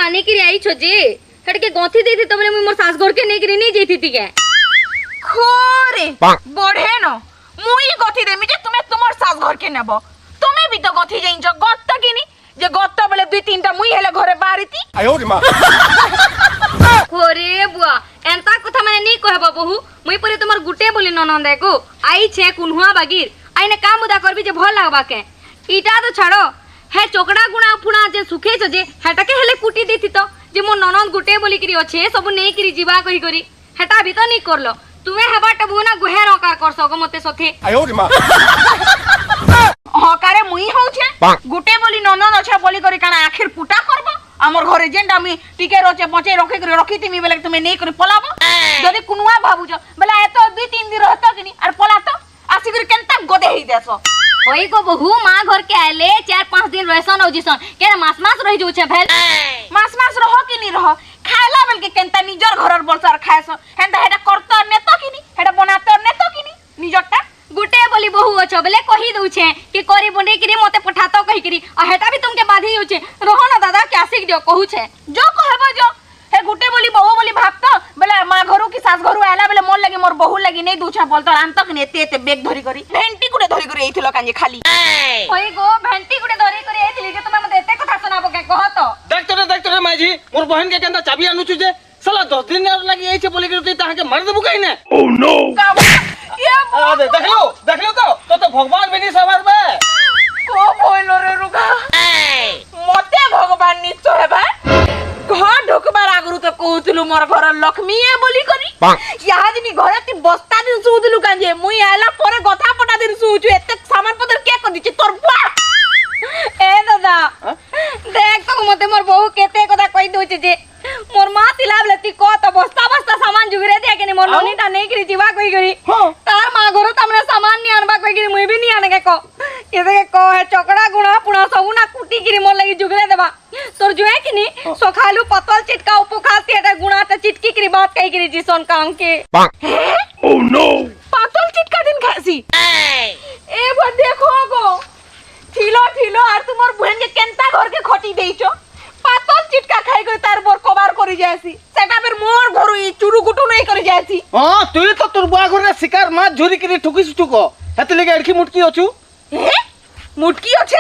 आने के आई छो जे हट के गंथि देती त बोले मोर सास घर के नहीं करी नहीं जेती थी के खोरे बढ़े न मुई गथि देमी जे तुमे तुमर सास घर के नेबो तुमे भी तो गथि जाइन छ गत्त किनी जे गत्त बेले दुई तीनटा मुई हेले घरे बारीती आयो रे मां खोरे बुआ एंता कथा माने नहीं कहबो बहु मुई परे तुमर गुटे बोली ननंदे को आई छे कुनहुआ बागीर आइने काम उदा करबी जे भल लागबा के इटा तो छाड़ो हे चोकड़ा गुणा फुणा जे सुखे छ जे हेटा के हेले कुटी देती तो जे मो ननंद गुटे बोली करी अछि सब नहीं करी जीवा कहि करी हेटा भी तो नहीं करलो तुमे हेबाट बुना गुहेर हकार कर सको मते सथे आयो रे मां हकारे मुई होछे गुटे बोली ननन अच्छा बोली करी काना आखिर पुटा करबो हमर घरे जेंडा मी टिके रोचे बचे रखी मी बेले तुमे नहीं करी पलाबो जदी कुनुआ भाबुजो बेला एतो 2-3 दिन रहतो किनी आर पला तो आसी कर केनता गोदे ही देसो होई को बहु मां घर के आले 4-5 दिन रहसन औजिसन के मास मास रहि जो छे भेल मास रहो कि नहीं रहो खायला बेल के केनता निजर घरर बलसार खायसो हेंता हेडा करतो ने तो किनी हेडा बनातो ने तो किनी निजरटा गुटे बोली बहु अछो बेले कहि दउ छे कि करी बने करी मते पठातो कहि करी आ हेटा भी तुमके बाधी हो छे रहो ना दादा क्या सीख दियो कहू छे जो कहबो जो हे गुटे बोली बहु बोली भाबतो बेले मां घरु की सास घरु आला बेले मोर लगे मोर बहु लगी नहीं दूछा बोलतो आंतो कि एते एते बेग धरी करी भेंटी गुडे धरी करी एथिलो कांजे खाली होई गो भेंटी गुडे धरी करी एथिली जे तुमे मते एते कथा सुनाबो के कहतो देख तो रे माजी मोर बहन के केंदा चाबी आनु छु जे साला 10 दिन लगी एई छे बोली करी ताहा के मार देबु कहिने ओह नो ये अबे देख लो तो भगवान बेनी सवार बे को बोलो रे रुगा मते भगवान निचो हेबा घर ढुकबार आगरु तो कहउतलु मोर घर लक्ष्मी ए बोली करी याद मी घर ती बस्ता दिन सुउदलु कांजे मुई आला परे गथा पटा दिन सुउछु एते सामान पतर के कर दिछि तोर बुआ ए दादा देख तो मते मोर बहु केते कथा कहि दोछ जे मोर मां तिलाब लती को तो बस्ता बस्ता सामान जुगरे दे के मोर नोनीटा नहीं करी जीवा कहि करी तार मां घरो तमने सामान नहीं आनबा कहि करी मुई भी नहीं आने के को केते को है चकड़ा गुणा पुणा सब ना कुटी गिरी मोर लगी जुगरे देबा तोर जो है कि नहीं सोखालू पतल चिटका उपखाती है गुणा त चिटकी करी बात कहि करी जिसन काम के ओह नो पतल चिटका दिन खासी ए वो देखो गो ठिलो आर तुमर बहन के केनता घर के खटी देइचो पातल चिटका खाई गई तार बोर कबार करी जायसी सेटा फिर मोर घरु ई चुरु गुटु नहीं करी जायसी हां तू तो तोर बुआ घर रे शिकार माछ झुरी करी ठुकिस ठुको हेते लगे अड़खी मुटकी अछु मुटकी अछे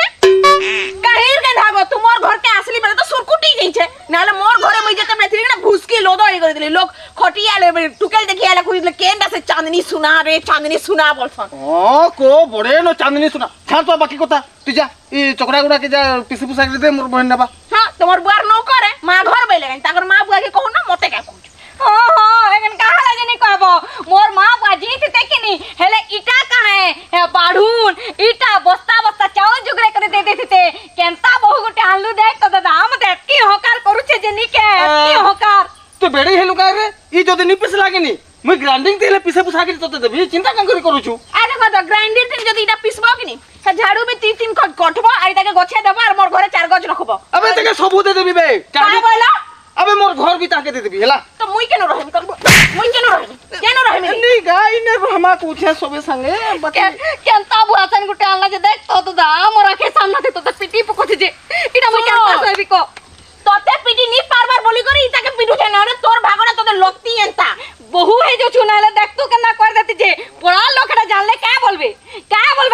काहेर के धागो तुमर घर के असली बेले तो सुरकुटी गई छे नाले मोर घरे मई जते बेथरी ना भूसकी लोदो ए कर दिले लोग खटिया ले टुकेल देखि आला कुछ केंदा से चांदनी सुना बोलसन हां को बड़े न चांदनी सुना छाड़ तो बाकी कथा तू जा ई चकड़ा गुडा के जा पिसी पुसा के दे मोर बहन नेबा हां तुमर बुआर नो करे मां घर बेले ताकर मां बुआ के कहू ना मते का कहू हां एगन कहा लगे नहीं कहबो मोर मां बुआ जीत ते कि नहीं हेले इटा कहां है बाढून इटा बस्ता चावल जुगरे कर दे देते केनता बहु गुटे आलू देख तो दादा मते की होकार करू छे जे निके की होकार तू बेड़ी हेलु का रे ई जदी नि पिस लागेनी मुई ग्राइंडिंग तेले पिसे पुसा के तते देबी चिंता कां करी करू छु आ देखो तो ग्राइंडिंग दिन जदी इटा पिसबो कि नहीं से झाड़ू में 3-3 कटबो आ इटा के गछे देबो और मोर घरे 4 गछ रखबो अबे तके सबू दे देबी बे का बोला अबे मोर घर भी ताके दे देबी हला तो मुई केनो रहम करबो मुई केनो रहम नी गाय ने हमा पूछे सबे संगे बता केनता बुआसन गुटे आला जे देख तो दादा मोर आखे सामने थे तो पिटी पकोथे जे इटा मुई केनता कहबी को तोते पिटी नी पारबार बोली करी इटा के पिटू छे ना तोर भागोना तोते लगती एंता बहु है जो चुनाले देख तू केना कर देती जे पड़ा लोकड़ा जानले का बोलबे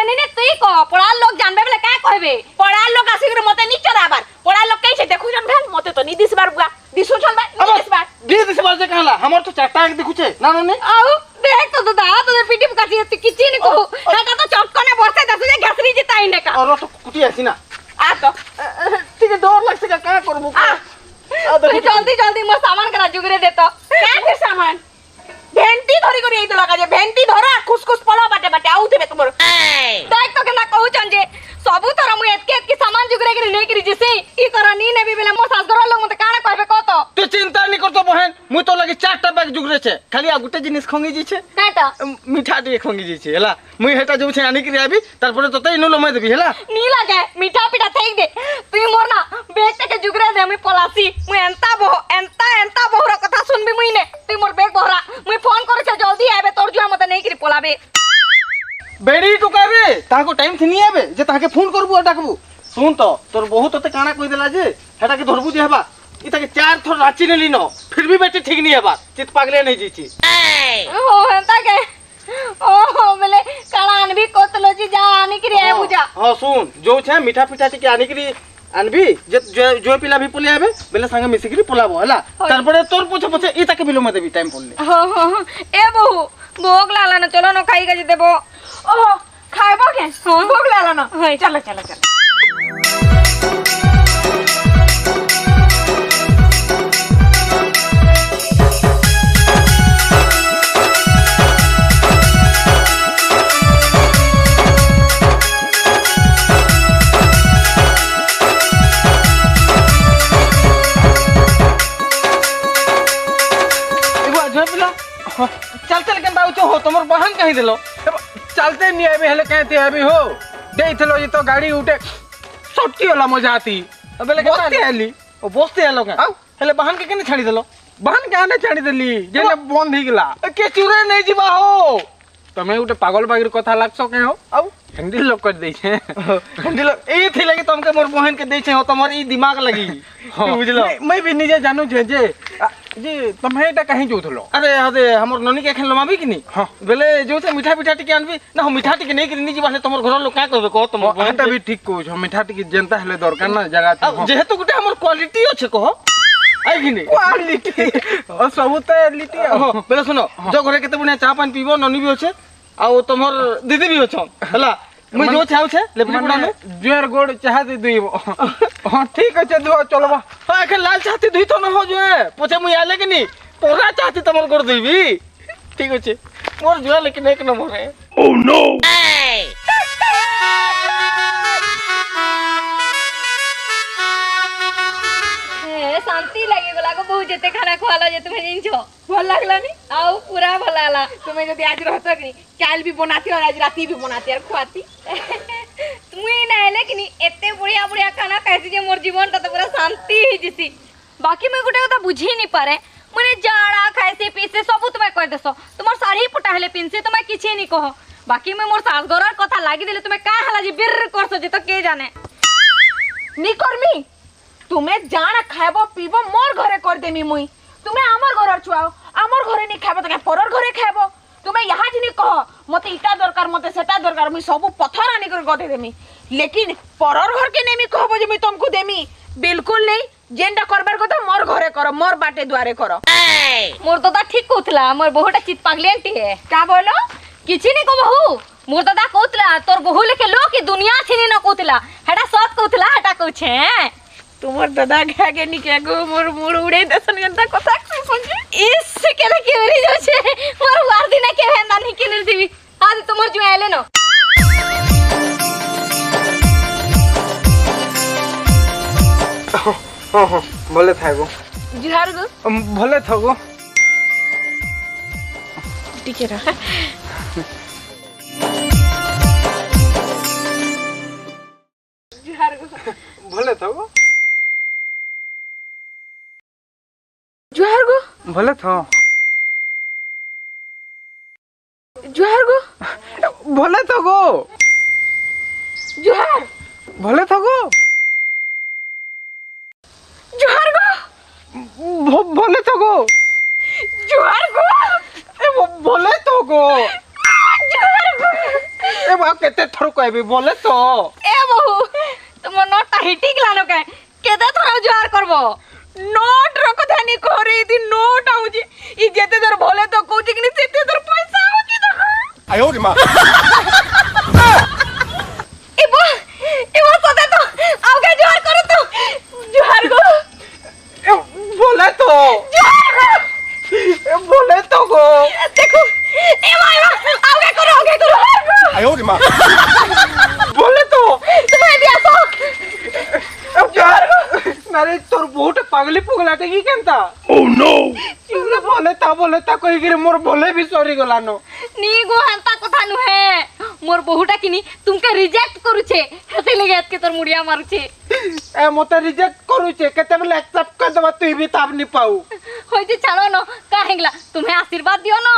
नहीं तुई को पड़ा लोग जानबे बेले का कहबे पड़ा लोग आसी करे मते नी चराबार पड़ा लोग कहि छे देखु जन भेल मते तो नी दिसबार बुआ दिसु छन बा नी दिसबार जे कहला हमर तो चारटा देखु छे ना ने आउ देख तो दादा तो पिटी पकाची तू किछि नि कहू एटा तो चटकने बरसे दस जे घसरी जे ताइने का और तो कुटी आसी ना आ तो ठीक है डर लगसे का करबो जल्दी मो सामान करा जुगरे देतो का फिर सामान भेंटी धरी करी एई तो लगा जे भेंटी धरा खुसखुस पलो बाटे आउथबे तुमर देख तो केना कहू छन जे सबु तरह मु एतके सामान जुगरे के नहीं करी जेसे ई तरह नी नेबी बेले मो सास घर लोग मते काना कहबे को तो तू चिंता नहीं करतो बहन मु तो लगे 4टा बैग जुगरे छे खाली आ गुटे जिनिस खंगी जी छे काटा मीठा दे खंगी जी छे हला मुई हेटा जो छे आनी करी आबी तार परे तो तई नो लमै देबी हला नी लागे मीठा पीठा थेक दे तू मोर ना बेग के जुगरे दे मुई पलासी मुई एंता बहुर कथा सुनबी मुई ने तू मोर बेग बहरा मुई फोन करे छे जल्दी आबे तोर जुआ मते नहीं करी पलाबे बेड़ी टुका रे ताको टाइम थी नहीं आबे जे ताके फोन करबो डाकबो सुन तो तोर बहुत तते काना कहि देला जे हेटा के धरबू जे हेबा इताके 4 थोर रांची ने लीनो फिर भी बेटे ठीक नहीं है बात चित पागले नहीं जीची हो हेंता के ओहो बोले कालान भी कोतलो जी जा आनी कि रे बुझा हां सुन जो छे मीठा पिठा टिके आनी की आनबी जो पिला भी पुले आबे बेले संगे मिसिकरी पुलाबो हला तारपरे तोर पूछे पूछे इताके बिलो मते भी टाइम पड़ले हो ए बहु भोग लाला ना चलो ना खाई गज देबो ओहो खाइबो के भोग लाला ना होय चलो चलो चलो चल चल के बाऊ हो तुमर बहन कहि देलो चलते नहीं आबे हेले कहते आबे हो देइथलो ये तो गाड़ी उठे सटकी वाला मजा आती बेले बसते आली ओ बसते आलो का हेले बहन के केने छाड़ी देलो बहन क्या ने छाड़ी देली जेने बंद ही गला के चुरे नहीं जीवा हो तमे उठे पागल बागिर कथा लागसो के हो आउ हिंदी लोग कर दै छे हिंदी लोग ए थी लगे तुमके मोर बहन के दै छे हो तमर ई दिमाग लगी बुझलो मैं भी निजे जानू छे जे जी तमे एटा कहीं जोथलो अरे अरे हमर ननी के एखन लमाबी कि नी हां बेले जो से मीठा पिठा टिके आनबी ना हम मीठा टिके नहीं करनी जीवा तमर घर लोग का कहबे को तमर बहन बहन भी ठीक को छ मीठा टिके जनता हेले दरकार ना जगह जेहेतु गुटे हमर क्वालिटी अछि कहो आई कि नी क्वालिटी और सब तो लिटी हो बेले सुनो जो घरे केते बुने चा पानी पीबो ननी भी होछे आ तमर दीदी भी होछन हला मुई जो छाउ छे लेपड़ी बुड़ा में जुएर गोड़ चाह दे दुइबो हां ठीक है दो चलबा हां एखन लाल चाहती दुई तो न हो जो है पोछे मुई आले कि नी तोरा चाहती तमर गोड़ दुइबी ठीक होछे मोर जुआ लेकिन एक नंबर है ओह नो शांति लगे बोला को बहुत जते खाना खवाला जे तुम्हें जिंचो भल लागला नी आउ पूरा भलाला तुम्हें जदी आज रहत कि काल भी बनाती और आज राती भी बनाती और खुआती तुम्हें ना ले कि एते बढ़िया बढ़िया खाना कैसे जे मोर जीवन तो पूरा शांति ही जिसी बाकी मैं गुटे तो बुझी नहीं पारे मने जाड़ा खाइसे पीसे सब तुम्हें कह देसो तुमर साड़ी पुटा हेले पिनसे तुम्हें किछि नहीं कहो बाकी मैं मोर सास गरर कथा लागी देले तुम्हें का हला जे बिर करसो जे तो के जाने नी करमी तुम्हें जाना खाइबो पीबो मोर घरे कर देमी मुई तुम्हें आमर घर छुआओ आमर घरे नहीं खाइबो तो परर घरे खाइबो तुम्हें यहाँ जिनी कह मते इटा दरकार मते सेटा दरकार मुई सब पत्थर आनी कर गदे देमी लेकिन परर घर के नेमी कहबो जे मुई तुमको देमी बिल्कुल नहीं जेंडा करबार কথা मोर घरे करो मोर बाटे द्वारे करो मोर दादा ठीक कहतला मोर बहुटा चित पागले आंटी है का बोलो किछि नहीं को बहू मोर दादा कहतला तोर बहू लेके लो कि दुनिया छिनी न कहतला हेटा सत कहतला हेटा कहछे तुम्हार दादा आगे निके गो मोर मोर उड़े दसन गंता कथा समझे इस केले के वेरी जाछे मोर वार दिन के हेंदा नहीं किनल दिबी आज तुमर जो आले न हां भले थागो जुहार गो भले थागो टीके रहा जुहार गो भले थागो जुहार गो भले था जुहार गो भले थागो जुहार भले थागो जुहार गो भले थागो जुहार गो ए भले थागो जुहार गो ए बा केते थर कहबी भले तो ए बहू तुम नटा हिटी गलानो के केते थरा जोर करबो नोट रो कथा नहीं करे दी नोट आउजी ई जेते दर भले तो कहू कि सेते दर पैसा आउजी देखो आयो रे मां ए वो सदे तो आगे जोर करो तो जुहार गो ए भले तो जुहार गो ए भले तो गो देखो ए भाई आगे करो आयो रे मां भले तो तुम्हें भी आसो अब यार नारे तोर बहुत पागली पुगलाटे की केनता ओह नो चुले बोले ता कहि गिरे मोर भले भी सॉरी गलानो नी गो हंता कथा नु है मोर बहुटा किनी तुमके रिजेक्ट करू छे हेते लगे के तोर मुड़िया मारू छे ए मते रिजेक्ट करू छे केते बेले एक्सेप्ट कर देबा तू भी ताब नि पाऊ होय जे चलो न का हेगला तुम्हें आशीर्वाद दियो न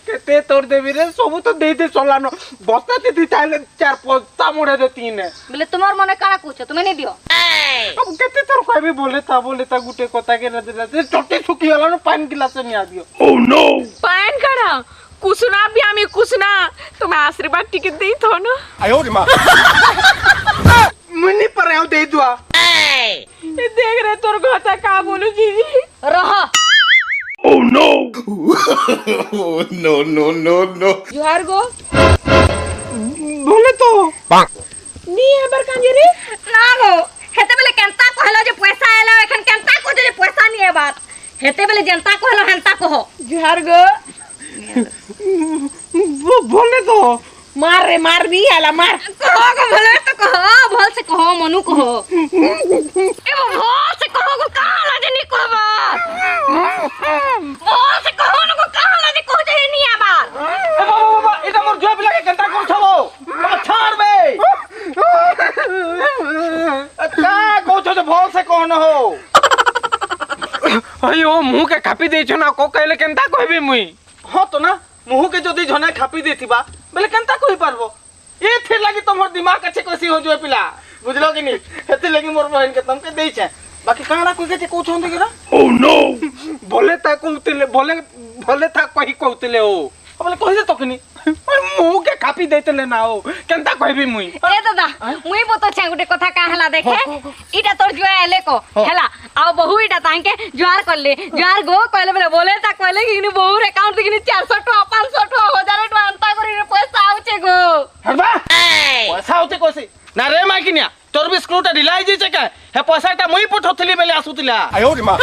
केते तोर देवी रे सब तो दे दे सोलानो बस्ता ती चाहे चार पस्ता मोड़े दे तीन बोले तुम्हार मने काना कुछ तुम्हें नहीं दियो अब केते तोर कहबी बोले ता गुटे कथा के रदे छोटी सुखी वाला न पानी गिलास नहीं आ दियो ओह नो पान करा कुसुना भी आमी कुसुना तुम्हें आशीर्वाद टिकट देई थो न आयो रे मां मुनी पर आउ दे दुआ ये देख रे तोर घता का बोलू जीजी रह Oh no! No. जुहार गो बोले तो नी एबर कांजे रे ना गो हेते बेले केंता कहलो जे पैसा आइलो एखन केंता को जे पैसा नहीं है बात हेते बेले जनता कहलो हेंता कहो जुहार गो बोले तो मार रे मार भी आला मार कहो गो भले तो कहो भल से कहो मनु कहो ए भल से कहो गो काला जे नहीं कहबा भल से कहो न गो काला जे कहो जे नहीं है बात ए बाबा इटा मोर जोय पिला के केंता कर छबो छाड़ बे का को छ भल से कोन हो अयो मुंह के खापी दे छ ना को कहले केंता कहबी मुई हां तो ना मुंह के जदी झने खापी देथिबा बेले केंता कहि पारबो ए थे लागी तोमर दिमाग अच्छे कसी हो जोय पिला बुझलो कि नहीं हेते लागी मोर बहन के तुमके देई छ बाकी काना कोइ के को छंदी गिरा Oh no! बोले ता कहतले बोले था कही कहतले हो बोले कहि दे तकनी मुंह के खापी देतले ना हो केंता कहबी मुई ए दादा मुई बतो छ गुटे कथा का हला देखे इटा तोर जो आले को हला आ बहु इटा तांके ज्वार करले ज्वार गो कहले बोले ता कहले कि बहु अकाउंट दिखनी 400 टका 500 टका 1000 टका अंता करी पैसा आउचे गो हरबा पैसा होते कोसी ना रे माकिनिया तोर भी स्क्रूटा ढिलाई जे का हे पैसाटा मुई पठोथली बेले आसुतिला आयो रे मां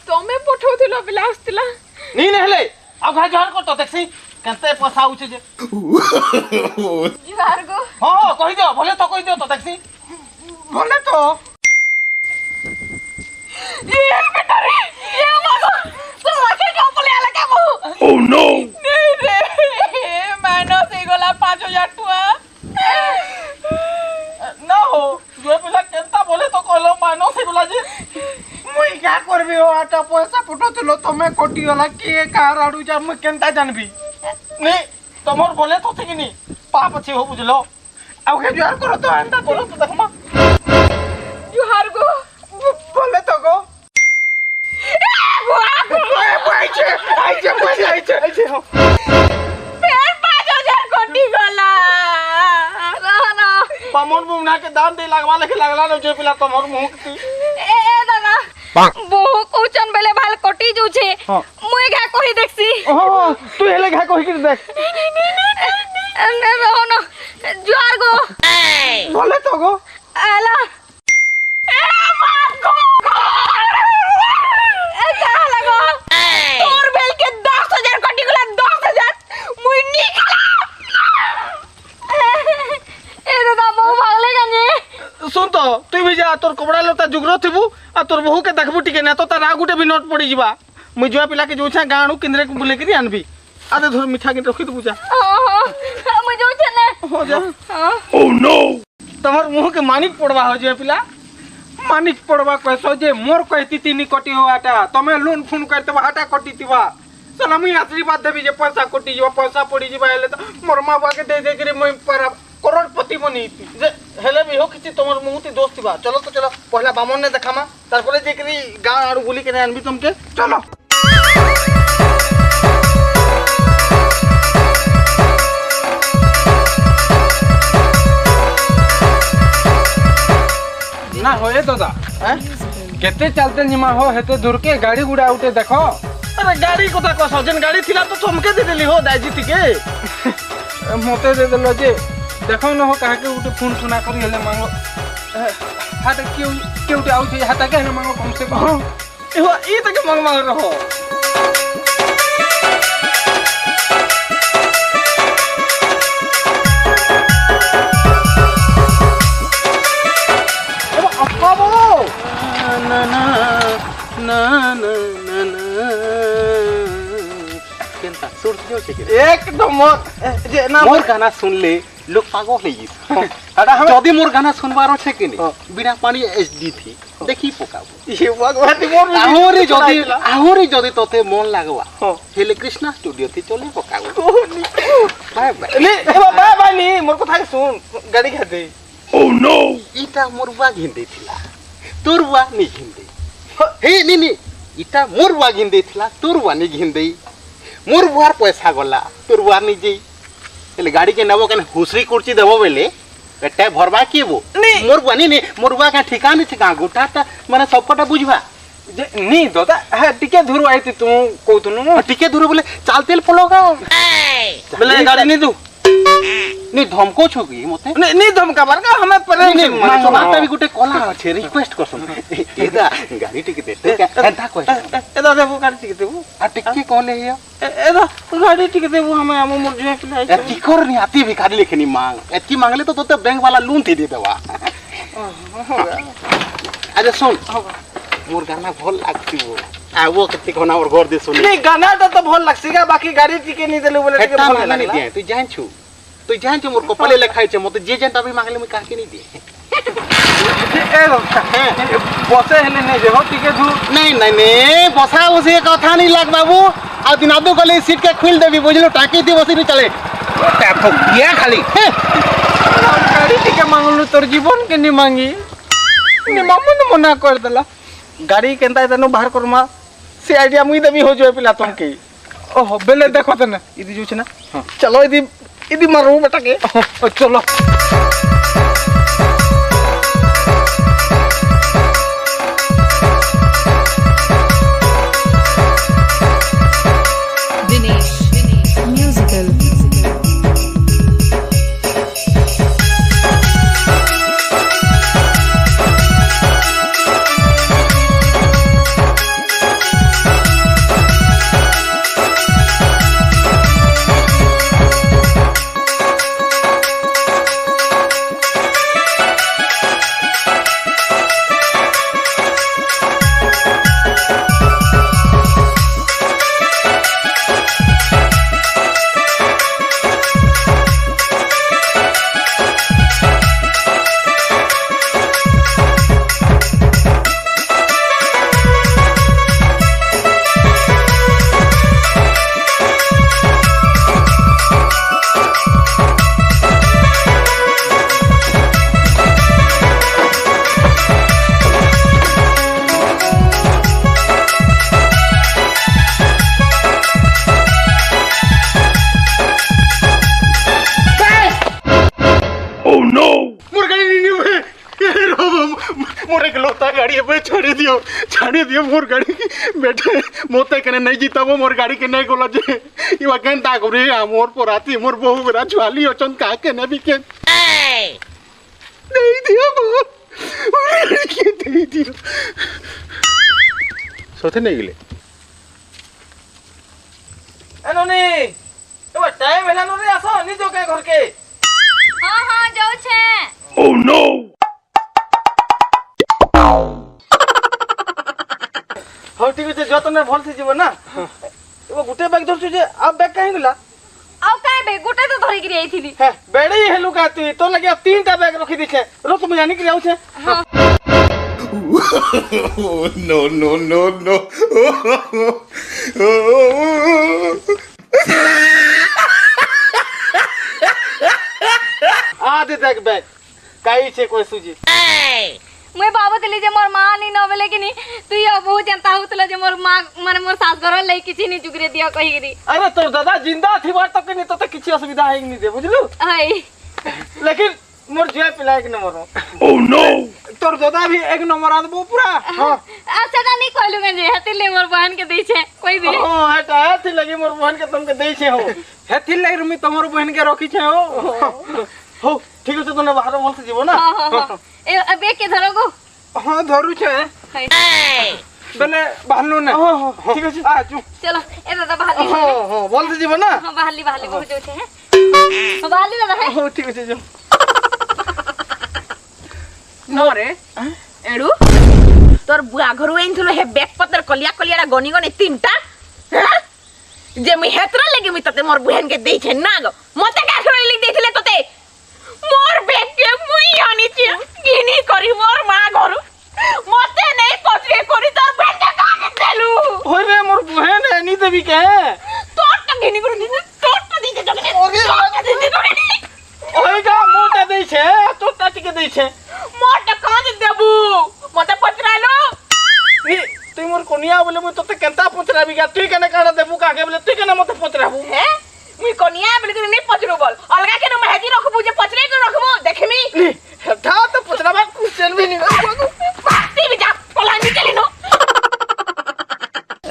तमे पठौथिलो बिलासतिला नी नहले आ घा जहर को तो देखसी केते पैसा आउचे जे जुहार गो हां कहि दियो भले तो कहि दियो तो देखसी बोले तो ये बेटा रे ये मागो तो आके का बोले आला का बहु Oh no! नहीं रे मानो से गोला 5000 टका ना हो जो पिला केंता बोले तो कहलो मानो से बोला जे मुई क्या करबी हो आटा पैसा फुटोतलो तमे कोटी वाला के कार आडू जा मुई केंता जानबी नहीं तमोर बोले तो ठीक नी पाप अच्छे हो बुझलो अब के ज्वार करो तो अंदा बोलो तो देखमा जुहार गो बोले तो गो आइचे हो फिर 5000 कोटी गोला रहना पामोन मुना के दान दे लगवा लेके लगला न जो पिला तमोर मुंह की ए दादा बहु कोचन बेले भाल कोटी जो छे मुई घा कोही देखसी हां तू हेले घा कहि के देख ने रहना ज्वार गो बोले तो गो आला ए मार गो ए का लगो तोर बेल के 10000 कोटी गुला 10000 मुई निकला ए दादा बहु भागले गने सुन तो तू भी जा तोर कपड़ा लता जुगरो थिबू आ तोर बहू के देखबू टिके ना तो तारा गुटे भी नोट पड़ी जिबा मुई जोया पिला के जो छा गाणू केंद्रे को बुले करी आनबी आदे धर मिठा के रखी दबू जा मुई जो छने हो जा Oh no! तमर मुंह के मानिक पड़वा हो जोया पिला मानिक पड़वा कैसो जे मोर कहती तीनी कोटी हो आटा तमे लोन फोन करते आटा कोटी तिबा चला मुई आशीर्वाद देबी जे पैसा कोटी जिबा पैसा पड़ी जिबा हेले तो मोर मां बा के दे के मुई पर करोड़पति बनीती जे हेले भी हो किछि तमर मुंह ती दोस्त थिबा चलो तो चलो पहला बामन ने देखामा तारपरे जे करी गां आड़ू बुली के आनबी तुमके चलो ना होए दादा हैं केते चलते निमा हो हेते दूर के गाड़ी गुड़ा उठे देखो अरे गाड़ी को ता सजन गाड़ी थिला तो तुमके दे देली हो दाजी तिके मते दे देलो जे देखो न हो काहे के उठे फोन सुना करी हेले मांगो हाथ क्यों क्यों उठे आउ छे हाथ के न मांगो कम से कम एहो ई तक मांग मांग रहो एकदम जे ना मोर गाना सुन ले लोग पागल हो गई हटा हम जदी मोर गाना सुनबार আছে कि नहीं बिना पानी एचडी थी देखी पकाबो ये भगवती मोर आहोरी जदी तोते मन लागवा हेले कृष्णा स्टूडियो थी चले पकाबो बाय बाय ले बाय बाय नी मोर को थाके सुन गाड़ी खाते Oh no! इटा मोरबा घिंदे थिला तोरवा नि घिंदे हे नी नी इटा मोरबा घिंदे थिला तोरवा नि घिंदे मोरबार पैसा गला तोरवा नि जे એટલે ગાડી કે નવો કને હુસરી કુર્ચી દેવો બેલે એટા ભરવા કેવો મોરબા ની મોરબા કા ठिकाने ठिका गोटाटा माने सबपटा बुझवा नी दादा है टिके धुरु आईती तू कहतनु टिके दूर बोले चालतेल पलोगा बोले गाड़ी नहीं दू नी धमको छोगी मते नहीं धमका बार का हमें परे नी माने माता भी गुटे कोला আছে रिक्वेस्ट करसन एदा गाड़ी टिके देते एदा कोइ एदा देबो गाड़ी टिके देबो आ टिके कोले हिया एदा गाड़ी टिके देबो हमें हम मोर जे पिलाई एती कर नहीं आती भिखारी लेखनी मांग एती मांगले तो तोते बैंक वाला लोन दे देवा अरे सुन मोर गाना भल लागती वो आ वो कते कोना और घर दे सुन नहीं गाना तो भल लागसीगा बाकी गाड़ी टिके नहीं देले बोले टिके भल नहीं दिए तू जान छु मोर कपाले लिखाई छे मते जे जनता भी मांगले मैं काहे नहीं दे ए बसे हेले नहीं जे हो टिके धु नहीं नहीं नहीं बसा बसे कथा नहीं लाग बाबू आ दिनादो गले सीट के खोल देबी बुझलो टाकी दी बसी नहीं चले टापो किया खाली गाड़ी टिके मांगलु तोर जीवन के नहीं मांगी नि मामू न मना कर देला गाड़ी केनता तनो बाहर करमा से आइडिया मुई देबी हो जो पिला तुमके ओहो बेले देखो तने इदी जो छ ना चलो इदी मारू बेटा के चलो Dinesh Musical. Oh no! मोर गाड़ी नहीं मोर एक लोता गाड़ी पे छोड़ दियो मोर गाड़ी बैठे मोते कने नहीं जीता वो मोर गाड़ी के नहीं गोला जे इवा केनता करे मोर पोराती मोर बहु बेरा छुआली अचन का के ने भी के नहीं दियो मोर के दे दियो सोते नहीं गेले एनोनी तो टाइम हेला नो रे आसो नि जो के घर के हां हां जाऊ छे Oh no! हो ठीक है जतने भल से जीव ना एगो गुटे बैग धरछु जे अब बैग काहे गेला आउ काहे बे गोटे तो धरि गिरी आइथिली है बेड़ी हेलु का तो लगे अब 3टा बैग रखी दी छे रो तुम जानी कि जाऊ छे Oh no no no no! आ दे देख बैग काई छे कोई सुजी मैं बाबू तली जे मोर मां नहीं नवे लेकिन तू ये बहुत जनता होतले जे मोर मां माने मोर सास घर ले किछि नहीं जुगरे दिया कहि गिरी अरे तोर दादा जिंदा थी बार तक नहीं तो किछि असुविधा है नहीं दे बुझलु हाय लेकिन मोर जे पिला एक नंबर Oh no! तोर दादा भी एक नंबर आदबो पूरा हां अच्छा नहीं कहलु जे हतिले मोर बहन के दै छे कोई दे हां हटा थी लगी मोर बहन के तुमके दै छे हो हेथि लगी रुमी तमरो बहन के रखी छे हो ठीक है तो तने बाहर बोल से जीवो ना हां ए अबे के धरो गो हां धरु छे हाय बेले बाहरनु ना ठीक है आ चु चलो ए दादा बहाली हां बोल से जीवो ना हां बहाली बहुत जो छे हैं बहाली दादा है हो ठीक है जो मोरे एडू तोर बुआ घरु एंथलो हे बैग पत्तर कलिया कलिया गनी गनी 3टा जे मी हेतरा लगे मी तते मोर बहन के देई छे ना गो मते का खरो लिख देथिले तते देवी के তোরটা ঘিনি করে দিতে তোরটা দিতে যাবে তোরটা দিতে করে ওইটা মোটা দেইছে তোরটা টিকে দেইছে মোরটা কাঁদ দেবু মতে পচরাইলো ই তুই মোর কোনিয়া বলে মই তোতে কেনতা পচরাবি গা তুই কেন কাড়া দেবু কাকে বলে তুই কেন মতে পচরাবু হ্যাঁ মুই কনিয়া বলি করে নেই পচরু বল অলগা কেন মই হেজি রাখবো যে পচরাই করে রাখবো দেখমি তা তো পচরাবা কোশ্চেন ভি নি পাতি বিজা পলানি চলিনো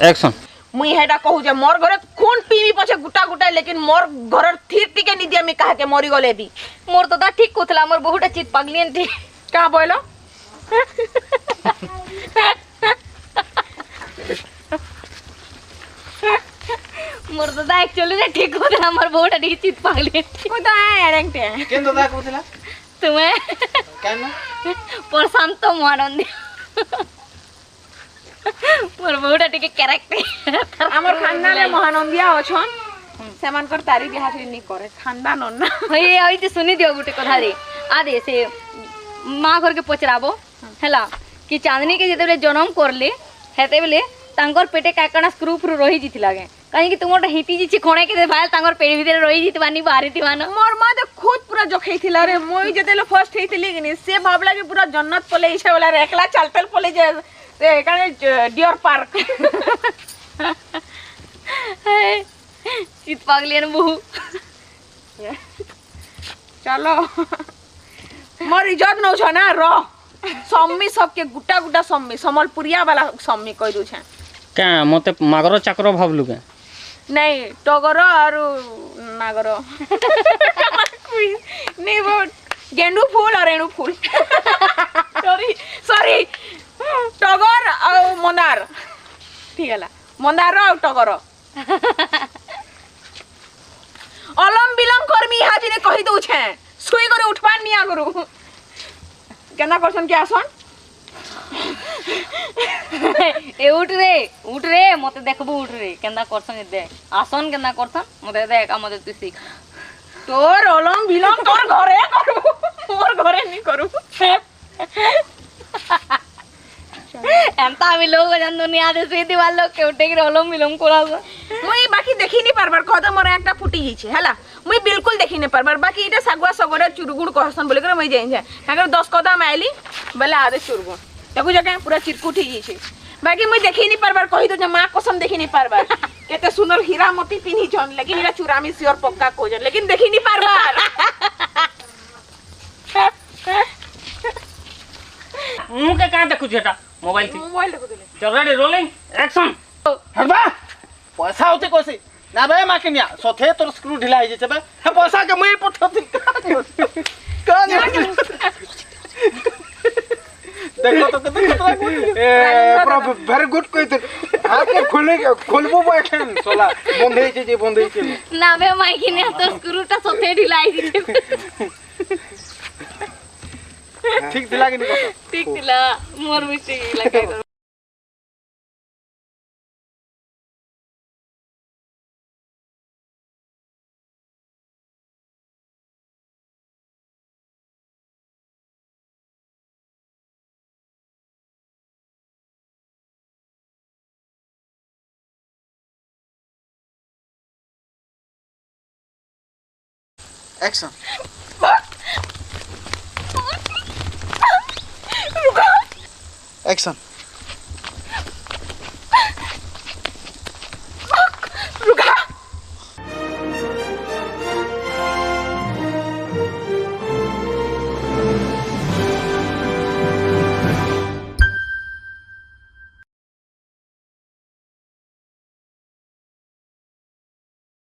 एक्शन मुई हेडा कहू जे मोर घरे खून पीवी पछे गुटा गुटा लेकिन मोर घरर थीर टिके नी दिया मी कहा के मरी गले भी मोर तो दा ठीक कोथला मोर बहुटा चित पागलियन थी का बोलो मोर तो दा एक्चुअली रे ठीक कोथला मोर बहुटा ठीक चित पागलियन थी मुई तो आए रेंगते केन दादा कहथिला तुम्हें केन प्रशांत महानंदी मोर बहुटा ठीक कैरेक्टर हमर खानदान में महानंदिया अछन सेमान कर तारी बिहा से नी करे खानदान ना हई हई ते सुनी दियो गुटे कथा रे आदे से माँ घर के पचराबो हैला कि चांदनी के जेते जन्म करले हेते बेले तांकर पेटे काकणा स्क्रू फ्रू रही जिति लागे काहे कि तुमोटा हिती जिछि खणे के भाई तांकर पेट भीतर रही जिति बानी बाहरी थिवान मोर मां तो खुद पूरा जोखई थिला रे मोई जते फर्स्ट हेतिली कि से भाबला कि पूरा जन्नत पले इछे वाला रे एकला चलतल पले जे ते काने डियर पार्क चित पागलियन बहु चलो मोर इज्जत न छ ना र सम्मी सबके गुटा गुटा सम्मी समलपुरिया वाला सम्मी कह दू छे क्या मते मागर चाकर भाबलु के नहीं टगर और नागर नहीं वो गेंडू फूल और रेणु फूल सॉरी सॉरी टगर और मंदार ठीक है मंदार और टगर अलम बिलम करमी यहाँ जी ने कही दू छे सुई करे उठवान नहीं आगरू केना करसन के आसन ए उठ रे मते देखबो उठ रे केंदा करसन दे आसन केंदा करसन मते देख आ मते तू सीख तोर अलम बिलम तोर घरे करू मोर घरे नहीं करू एंता আমি লোক জান দুনিয়া দে সুই দিবার লোক কে উঠে কি রলম মিলম করাব मुई बाकी देखी नहीं पारबार कद मोर एकटा फुटी जाइछे हला मुई बिल्कुल देखी नहीं पारबार बाकी इटा सागवा सगरे चुरगुड़ कहसन बोले करे मई जाई छे अगर 10 कदम आइली बेले आदे चुरगुड़ देखु जके पूरा चिरकुट ही जाइछे बाकी मुई देखी नहीं पारबार कहि दो जे मां कसम देखी नहीं पारबार केते सुंदर हीरा मोती पिनी छन लेकिन इटा चुरामी सियोर पक्का कोजन लेकिन देखी नहीं पारबार मु के का देखु छेटा मोबाइल थी मोबाइल देखु दिले चल रेडी रोलिंग एक्शन हटबा पैसा होते कोसी ना बे माकिनिया सोथे तोर स्क्रू ढिला है जेबे हे पैसा के मुई पठथि का देखो तो कितना खतरा ए पूरा वेरी गुड कहि तो हाथ के खोलबो बैठन सोला बंधे जे बंधे के না বে মাইকি নে তোর স্ক্রুটা সতে ঢিলাই দিছে ठीक दिला कि नहीं ঠিক দিলা মোর মিস্টেক লাগাই एक्शन एक्शन